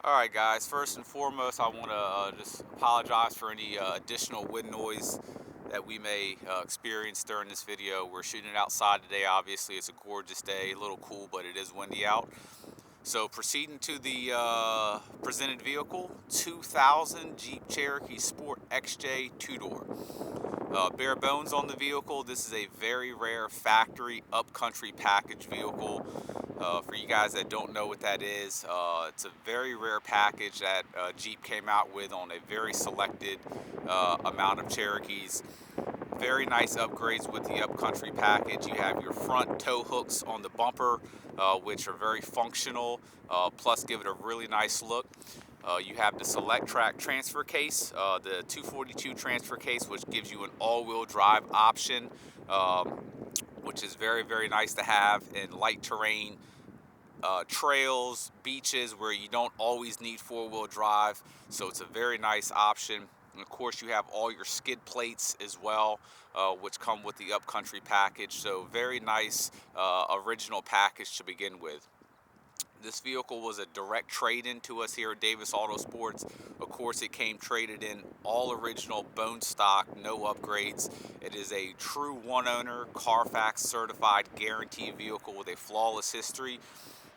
Alright guys, first and foremost I want to just apologize for any additional wind noise that we may experience during this video. We're shooting it outside today. Obviously it's a gorgeous day, a little cool, but it is windy out. So proceeding to the presented vehicle, 2000 Jeep Cherokee Sport XJ 2-door. Bare bones on the vehicle. This is a very rare factory upcountry package vehicle. For you guys that don't know what that is, it's a very rare package that Jeep came out with on a very selected amount of Cherokees. Very nice upgrades with the upcountry package. You have your front tow hooks on the bumper, which are very functional, plus give it a really nice look. You have the Select Track transfer case, the 242 transfer case, which gives you an all-wheel drive option, which is very, very nice to have in light terrain, trails, beaches where you don't always need four-wheel drive. So it's a very nice option. And of course you have all your skid plates as well, which come with the upcountry package. So very nice original package to begin with. This vehicle was a direct trade-in to us here at Davis Autosports. Of course, it came traded in all original, bone stock, no upgrades. It is a true one-owner, Carfax certified, guaranteed vehicle with a flawless history.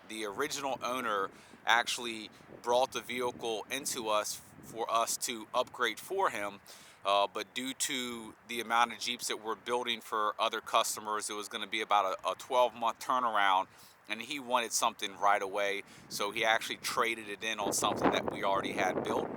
The original owner actually brought the vehicle into us for us to upgrade for him. But due to the amount of Jeeps that we're building for other customers, it was going to be about a 12-month turnaround, and he wanted something right away, so he actually traded it in on something that we already had built.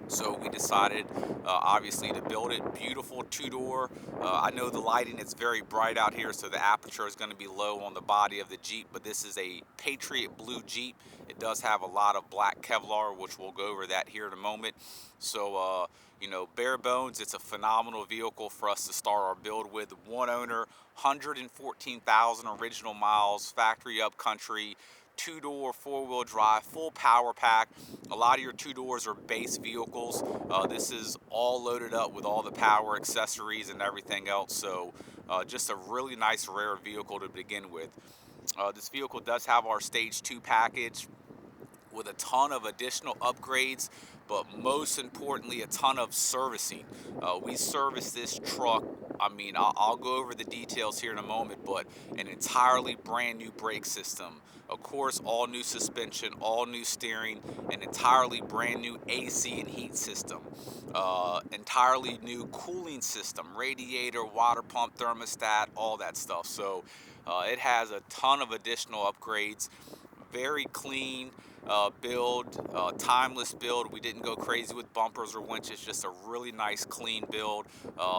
So we decided, obviously, to build it. Beautiful two-door. I know the lighting, it's very bright out here, so the aperture is going to be low on the body of the Jeep, but this is a Patriot Blue Jeep. It does have a lot of black Kevlar, which we'll go over that here in a moment. So, you know, bare bones, it's a phenomenal vehicle for us to start our build with. One owner, 114,000 original miles, factory upcountry, two-door, four-wheel drive, full power pack. A lot of your two-doors are base vehicles. This is all loaded up with all the power accessories and everything else. So just a really nice, rare vehicle to begin with. This vehicle does have our Stage 2 package with a ton of additional upgrades, but most importantly, a ton of servicing. We service this truck. I mean, I'll go over the details here in a moment, but an entirely brand new brake system. Of course, all new suspension, all new steering, an entirely brand new AC and heat system, entirely new cooling system, radiator, water pump, thermostat, all that stuff. So it has a ton of additional upgrades. Very clean build, timeless build. We didn't go crazy with bumpers or winches, just a really nice clean build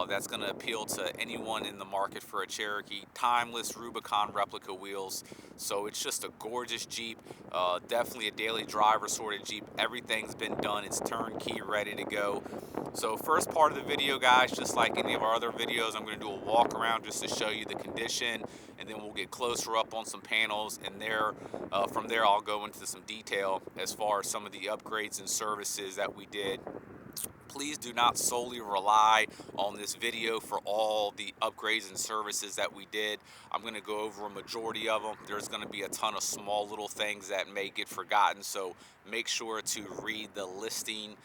that's going to appeal to anyone in the market for a Cherokee. Timeless Rubicon replica wheels. So it's just a gorgeous Jeep, definitely a daily driver sort of Jeep. Everything's been done, it's turnkey, ready to go. So first part of the video, guys, just like any of our other videos, I'm going to do a walk around just to show you the condition, and then we'll get closer up on some panels, and from there I'll go into some detail as far as some of the upgrades and services that we did. Please do not solely rely on this video for all the upgrades and services that we did. I'm going to go over a majority of them. There's going to be a ton of small little things that may get forgotten, so make sure to read the listing,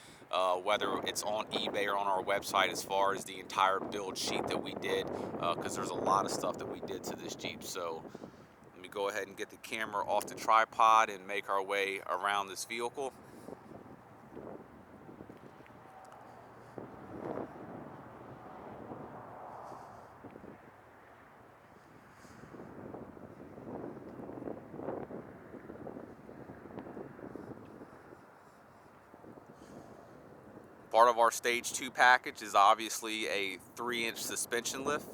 whether it's on eBay or on our website, as far as the entire build sheet that we did, because there's a lot of stuff that we did to this Jeep. So let me go ahead and get the camera off the tripod and make our way around this vehicle. Part of our Stage 2 package is obviously a 3-inch suspension lift,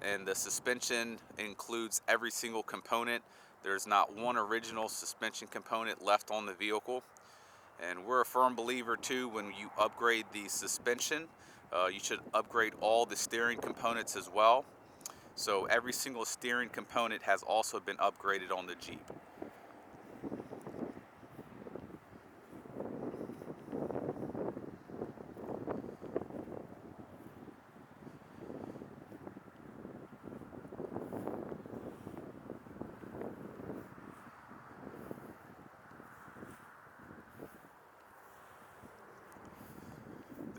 and the suspension includes every single component. There's not one original suspension component left on the vehicle, and we're a firm believer too, when you upgrade the suspension, you should upgrade all the steering components as well. So every single steering component has also been upgraded on the Jeep.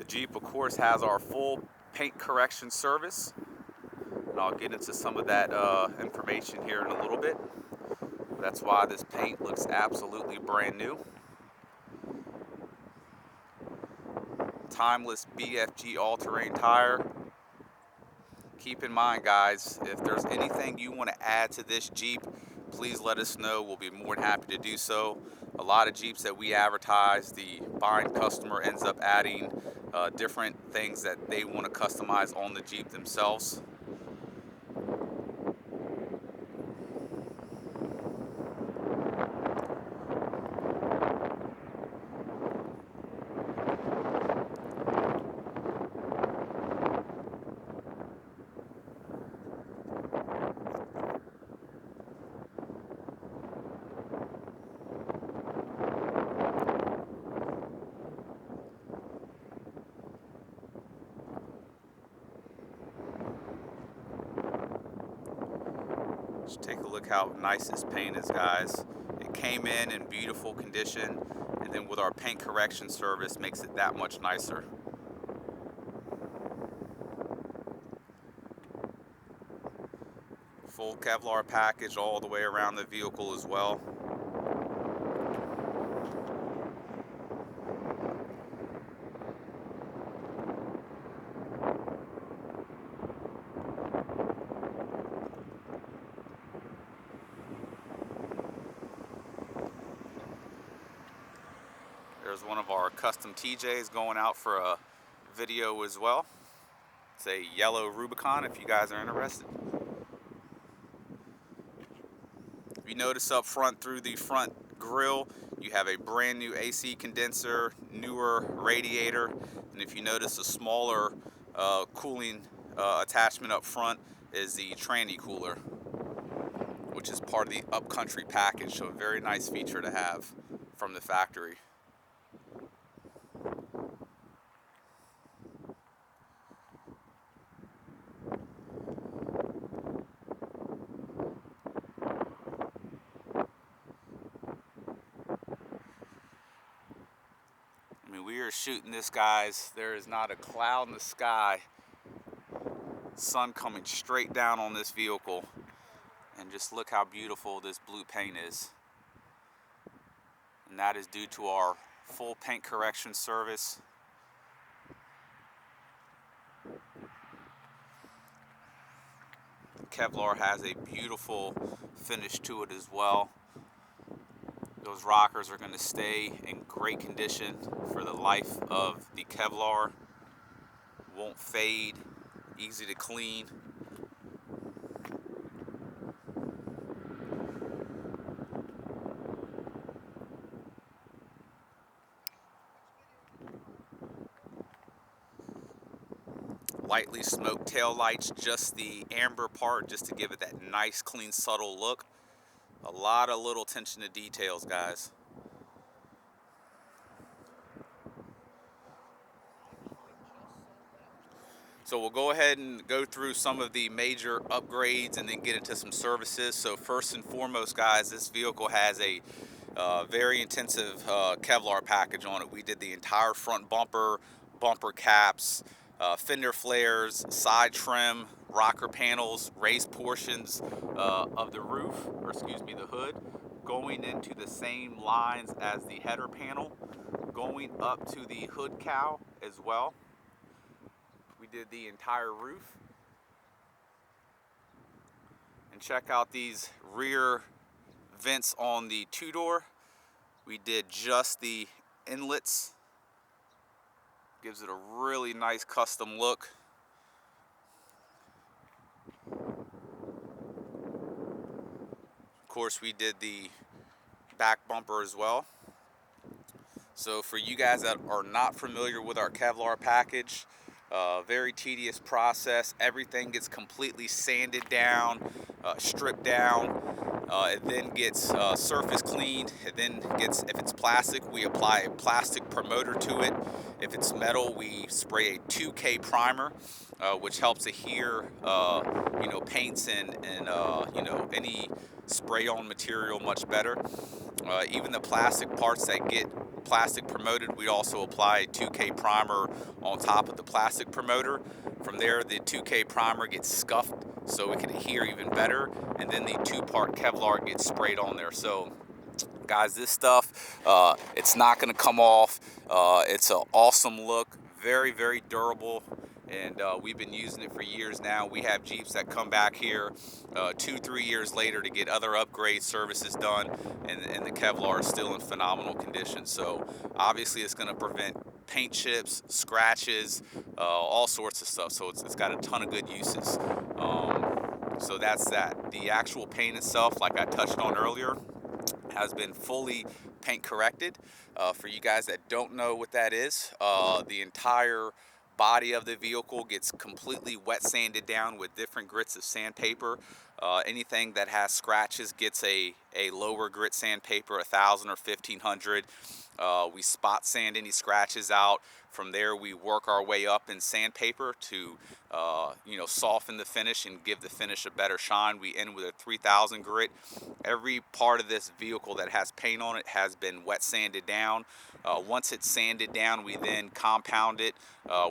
Jeep, of course, has our full paint correction service, and I'll get into some of that information here in a little bit. That's why this paint looks absolutely brand new. Timeless BFG all-terrain tire. Keep in mind, guys, if there's anything you want to add to this Jeep, please let us know. We'll be more than happy to do so. A lot of Jeeps that we advertise, the buying customer ends up adding different things that they want to customize on the Jeep themselves. Just take a look how nice this paint is, guys. It came in beautiful condition, and then with our paint correction service makes it that much nicer. Full Kevlar package all the way around the vehicle as well. There's one of our custom TJs going out for a video as well. It's a yellow Rubicon if you guys are interested. If you notice up front through the front grille, you have a brand new AC condenser, newer radiator, and if you notice a smaller cooling attachment up front is the tranny cooler, which is part of the upcountry package, so a very nice feature to have from the factory. We are shooting this, guys. There is not a cloud in the sky. Sun coming straight down on this vehicle. And just look how beautiful this blue paint is. And that is due to our full paint correction service. Kevlar has a beautiful finish to it as well. Those rockers are going to stay in great condition for the life of the Kevlar. Won't fade, easy to clean. Lightly smoked tail lights, just the amber part, just to give it that nice, clean, subtle look. A lot of little attention to details, guys. So we'll go ahead and go through some of the major upgrades and then get into some services. So first and foremost, guys, this vehicle has a very intensive Kevlar package on it. We did the entire front bumper, bumper caps, fender flares, side trim, rocker panels, raised portions of the roof, or excuse me, the hood, going into the same lines as the header panel, going up to the hood cowl as well. We did the entire roof. And check out these rear vents on the two-door. We did just the inlets. Gives it a really nice custom look. Of course, we did the back bumper as well. So for you guys that are not familiar with our Kevlar package, very tedious process. Everything gets completely sanded down, stripped down. It then gets surface cleaned. It then gets, if it's plastic, we apply a plastic promoter to it. If it's metal, we spray a 2K primer, which helps adhere, paints and any spray-on material much better. Even the plastic parts that get plastic promoted, we also apply a 2K primer on top of the plastic promoter. From there, the 2K primer gets scuffed so it can adhere even better, and then the 2-part Kevlar gets sprayed on there. So guys, this stuff, it's not going to come off. It's an awesome look, very, very durable, and we've been using it for years now. We have Jeeps that come back here 2-3 years later to get other upgrade services done, and the Kevlar is still in phenomenal condition. So obviously it's going to prevent paint chips, scratches, all sorts of stuff. So it's got a ton of good uses. So that's that. The actual paint itself, like I touched on earlier, has been fully paint corrected. For you guys that don't know what that is, the entire body of the vehicle gets completely wet sanded down with different grits of sandpaper. Anything that has scratches gets a lower grit sandpaper, 1,000 or 1,500. We spot sand any scratches out. From there, we work our way up in sandpaper to soften the finish and give the finish a better shine. We end with a 3,000 grit. Every part of this vehicle that has paint on it has been wet sanded down. Once it's sanded down, we then compound it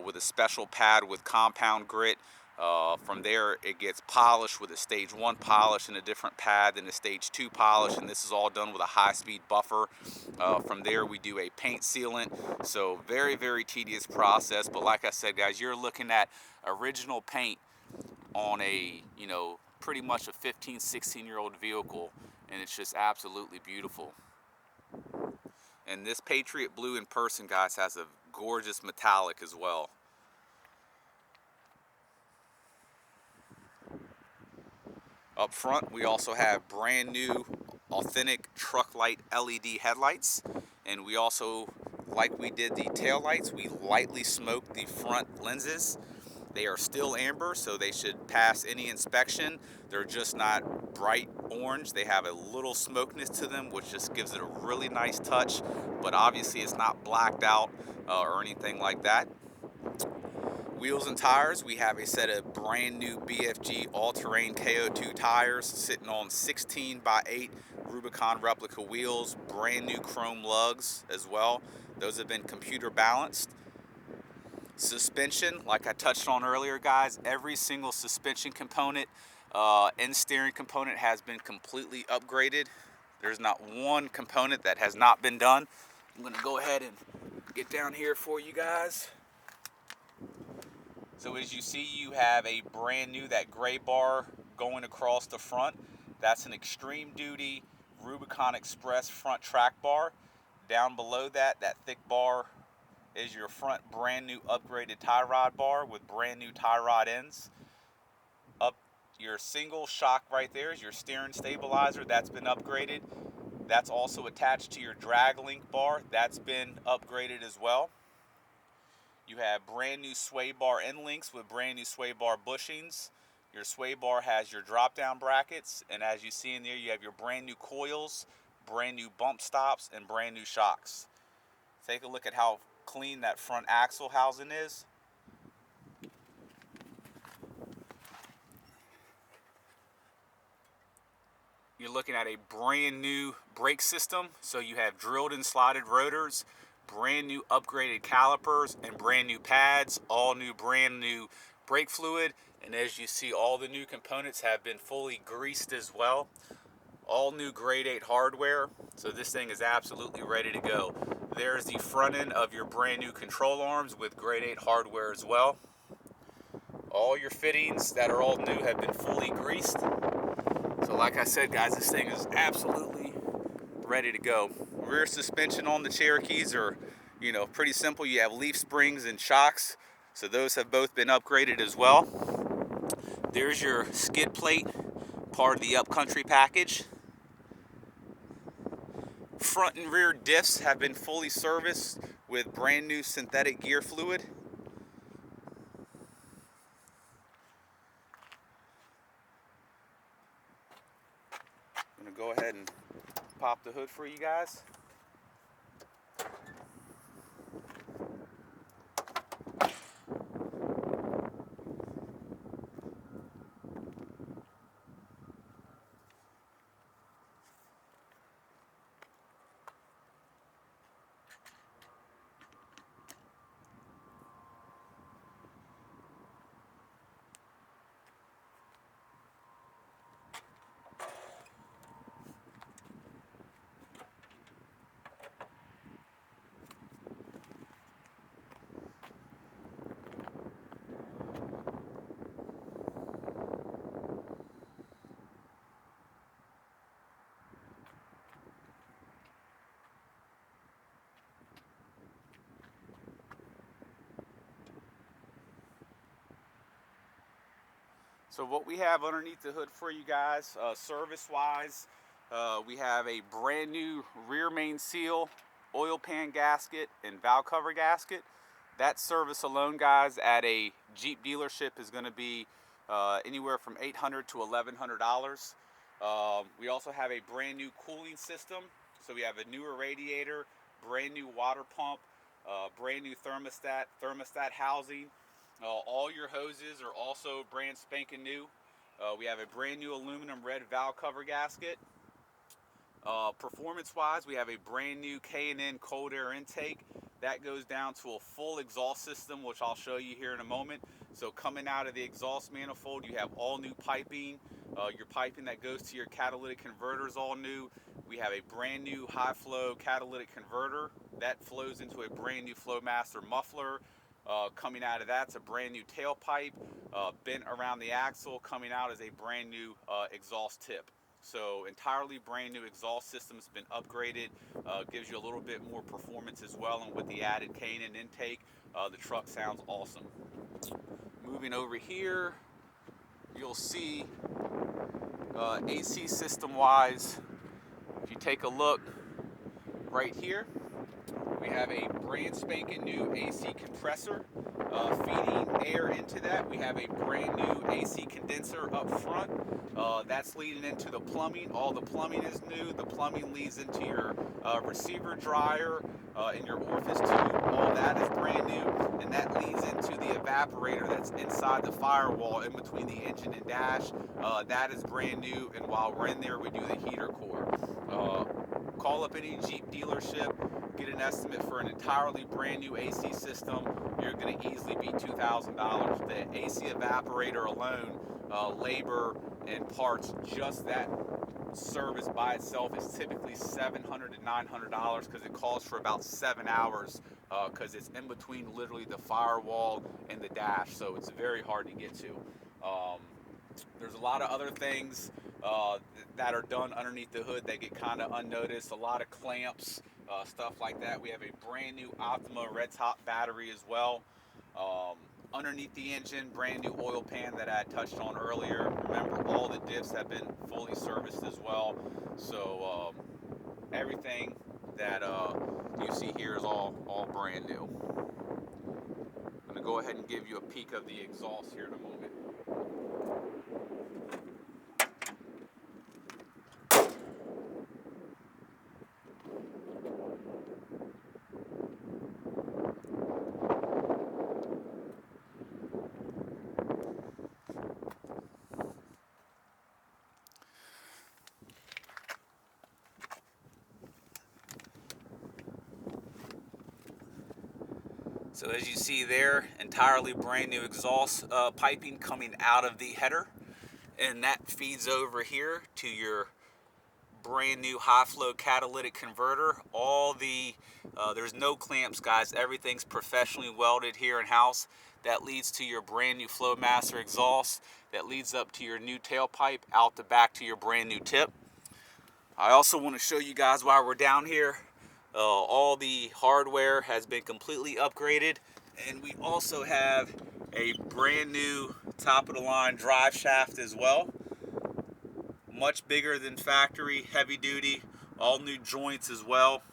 with a special pad with compound grit. From there, it gets polished with a stage 1 polish and a different pad than a stage 2 polish, and this is all done with a high-speed buffer. From there, we do a paint sealant. So very, very tedious process, but like I said, guys, you're looking at original paint on a, pretty much a 15, 16-year-old vehicle, and it's just absolutely beautiful. And this Patriot Blue in person, guys, has a gorgeous metallic as well. Up front, we also have brand new authentic truck light LED headlights, and we also, like we did the tail lights, we lightly smoked the front lenses. They are still amber, so they should pass any inspection. They're just not bright orange. They have a little smokiness to them, which just gives it a really nice touch, but obviously it's not blacked out or anything like that. Wheels and tires, we have a set of brand new BFG all-terrain KO2 tires sitting on 16x8 Rubicon replica wheels, brand new chrome lugs as well. Those have been computer balanced. Suspension, like I touched on earlier, guys, every single suspension component and steering component has been completely upgraded. There's not one component that has not been done. I'm going to go ahead and get down here for you guys. So as you see, you have a brand new, that gray bar going across the front. That's an extreme duty Rubicon Express front track bar. Down below that, that thick bar is your front brand new upgraded tie rod bar with brand new tie rod ends. Up your single shock right there is your steering stabilizer. That's been upgraded. That's also attached to your drag link bar. That's been upgraded as well. You have brand new sway bar end links with brand new sway bar bushings. Your sway bar has your drop down brackets, and as you see in there, you have your brand new coils, brand new bump stops, and brand new shocks. Take a look at how clean that front axle housing is. You're looking at a brand new brake system, so you have drilled and slotted rotors, brand new upgraded calipers, and brand new pads, all new brand new brake fluid. And as you see, all the new components have been fully greased as well. All new grade 8 hardware, so this thing is absolutely ready to go. There's the front end of your brand new control arms with grade 8 hardware as well. All your fittings that are all new have been fully greased. So like I said, guys, this thing is absolutely ready to go. Rear suspension on the Cherokees are, pretty simple. You have leaf springs and shocks, so those have both been upgraded as well. There's your skid plate, part of the upcountry package. Front and rear diffs have been fully serviced with brand new synthetic gear fluid. I'm going to go ahead and pop the hood for you guys. So what we have underneath the hood for you guys, service-wise, we have a brand new rear main seal, oil pan gasket, and valve cover gasket. That service alone, guys, at a Jeep dealership is going to be anywhere from $800 to $1,100. We also have a brand new cooling system. So we have a newer radiator, brand new water pump, brand new thermostat housing. All your hoses are also brand spanking new. We have a brand new aluminum red valve cover gasket. Performance-wise, we have a brand new K&N cold air intake. That goes down to a full exhaust system, which I'll show you here in a moment. So coming out of the exhaust manifold, you have all new piping. Your piping that goes to your catalytic converter is all new. We have a brand new high flow catalytic converter that flows into a brand new Flowmaster muffler. Coming out of that's a brand new tailpipe. Bent around the axle, coming out is a brand new exhaust tip. So entirely brand new exhaust system's been upgraded, gives you a little bit more performance as well, and with the added K&N intake, the truck sounds awesome. Moving over here, you'll see AC system wise, if you take a look right here, we have a brand spanking new AC compressor feeding air into that. We have a brand new AC condenser up front. That's leading into the plumbing. All the plumbing is new. The plumbing leads into your receiver dryer and your orifice tube. All that is brand new. And that leads into the evaporator that's inside the firewall in between the engine and dash. That is brand new. And while we're in there, we do the heater core. Call up any Jeep dealership, get an estimate for an entirely brand new AC system. You're going to easily be $2,000. The AC evaporator alone, labor and parts, just that service by itself is typically $700 to $900 because it calls for about 7 hours because it's in between literally the firewall and the dash, so it's very hard to get to. There's a lot of other things that are done underneath the hood that get kind of unnoticed. A lot of clamps, stuff like that. We have a brand new Optima red top battery as well. Underneath the engine, brand new oil pan that I had touched on earlier. Remember, all the diffs have been fully serviced as well. So everything that you see here is all brand new. I'm going to go ahead and give you a peek of the exhaust here in a moment. So as you see there, entirely brand new exhaust piping coming out of the header, and that feeds over here to your brand new high flow catalytic converter. There's no clamps, guys. Everything's professionally welded here in house. That leads to your brand new Flowmaster exhaust. That leads up to your new tailpipe, out the back to your brand new tip. I also want to show you guys while we're down here, all the hardware has been completely upgraded, and we also have a brand new top of the line drive shaft as well. Much bigger than factory, heavy duty, all new joints as well.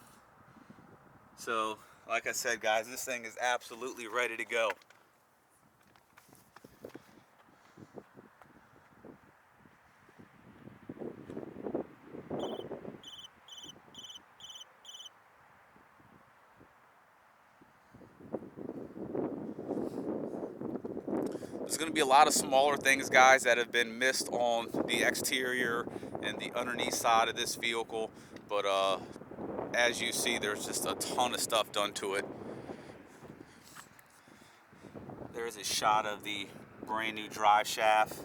So like I said, guys, this thing is absolutely ready to go. There's going to be a lot of smaller things, guys, that have been missed on the exterior and the underneath side of this vehicle, but as you see, there's just a ton of stuff done to it. There's a shot of the brand new drive shaft.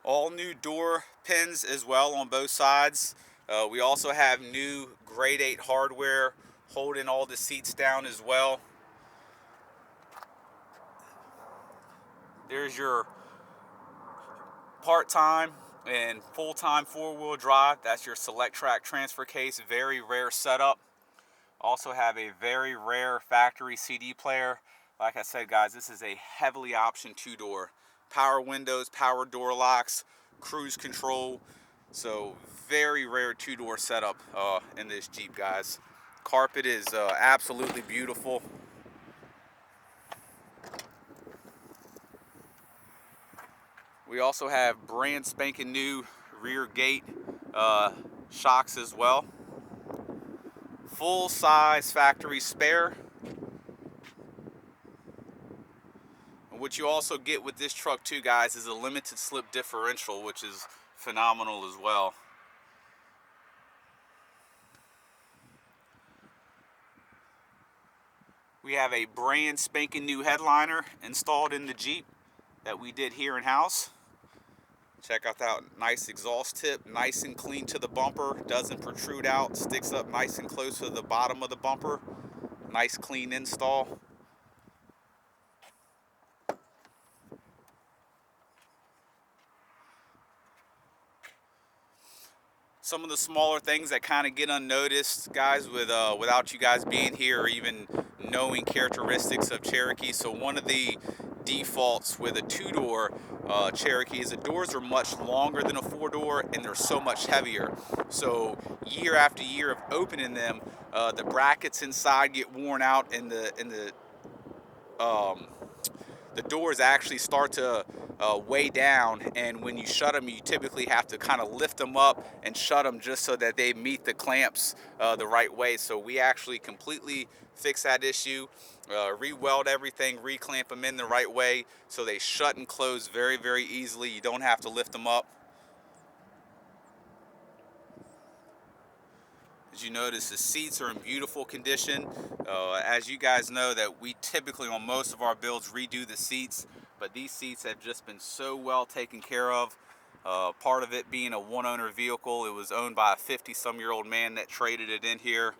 All new door pins as well on both sides. We also have new grade 8 hardware holding all the seats down as well. There's your part-time and full-time four-wheel drive. That's your select track transfer case. Very rare setup. Also have a very rare factory CD player. Like I said, guys, this is a heavily optioned two-door. Power windows, power door locks, cruise control. So very rare two-door setup in this Jeep, guys. Carpet is absolutely beautiful. We also have brand spanking new rear gate shocks as well. Full size factory spare. And what you also get with this truck too, guys, is a limited slip differential, which is phenomenal as well. We have a brand spanking new headliner installed in the Jeep that we did here in house. Check out that nice exhaust tip, nice and clean to the bumper, doesn't protrude out, sticks up nice and close to the bottom of the bumper. Nice clean install. Some of the smaller things that kind of get unnoticed, guys, without you guys being here or even knowing characteristics of Cherokee. So one of the defaults with a two-door Cherokee is the doors are much longer than a four-door and they're so much heavier. So year after year of opening them, the brackets inside get worn out and the doors actually start to weigh down, and when you shut them, you typically have to kind of lift them up and shut them just so that they meet the clamps the right way. So we actually completely fix that issue, re-weld everything, re-clamp them in the right way so they shut and close very, very easily. You don't have to lift them up. As you notice, the seats are in beautiful condition. As you guys know, that we typically on most of our builds redo the seats, but these seats have just been so well taken care of. Part of it being a one-owner vehicle. It was owned by a 50-some-year-old man that traded it in here.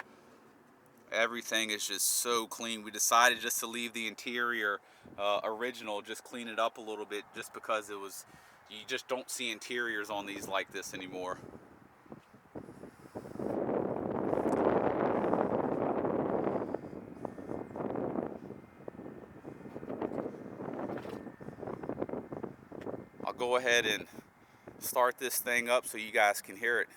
Everything is just so clean. We decided just to leave the interior original, just clean it up a little bit, just because it was, you just don't see interiors on these like this anymore. I'll go ahead and start this thing up so you guys can hear it.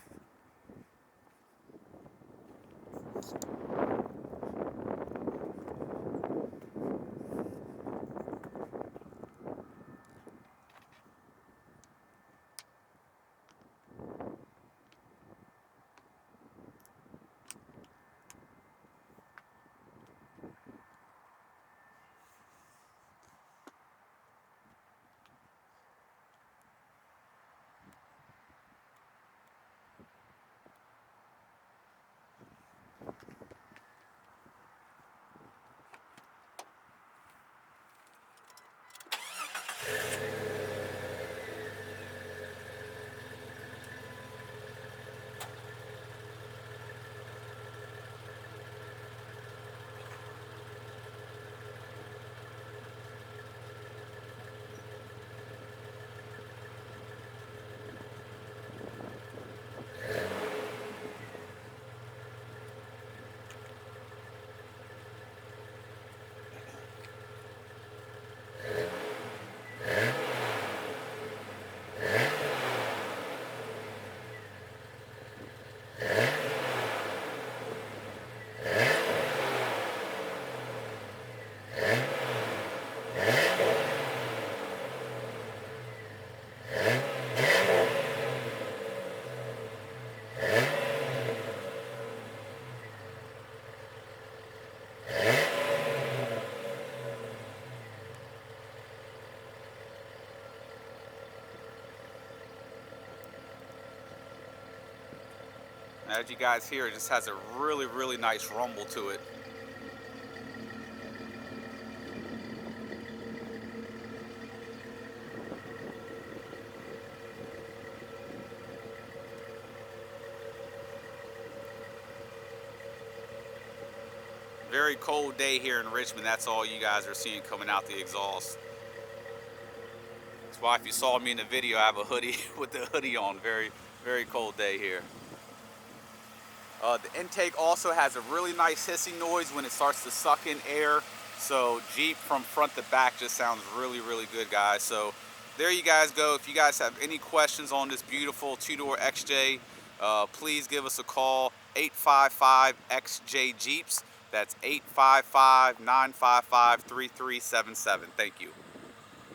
As you guys hear, it just has a really, really nice rumble to it. Very cold day here in Richmond. That's all you guys are seeing coming out the exhaust. That's why if you saw me in the video, I have a hoodie with the hoodie on. Very, very cold day here. The intake also has a really nice hissing noise when it starts to suck in air. So Jeep from front to back just sounds really good, guys. So there you guys go. If you guys have any questions on this beautiful two-door XJ, please give us a call, 855-XJ Jeeps. That's 855-955-3377. Thank you.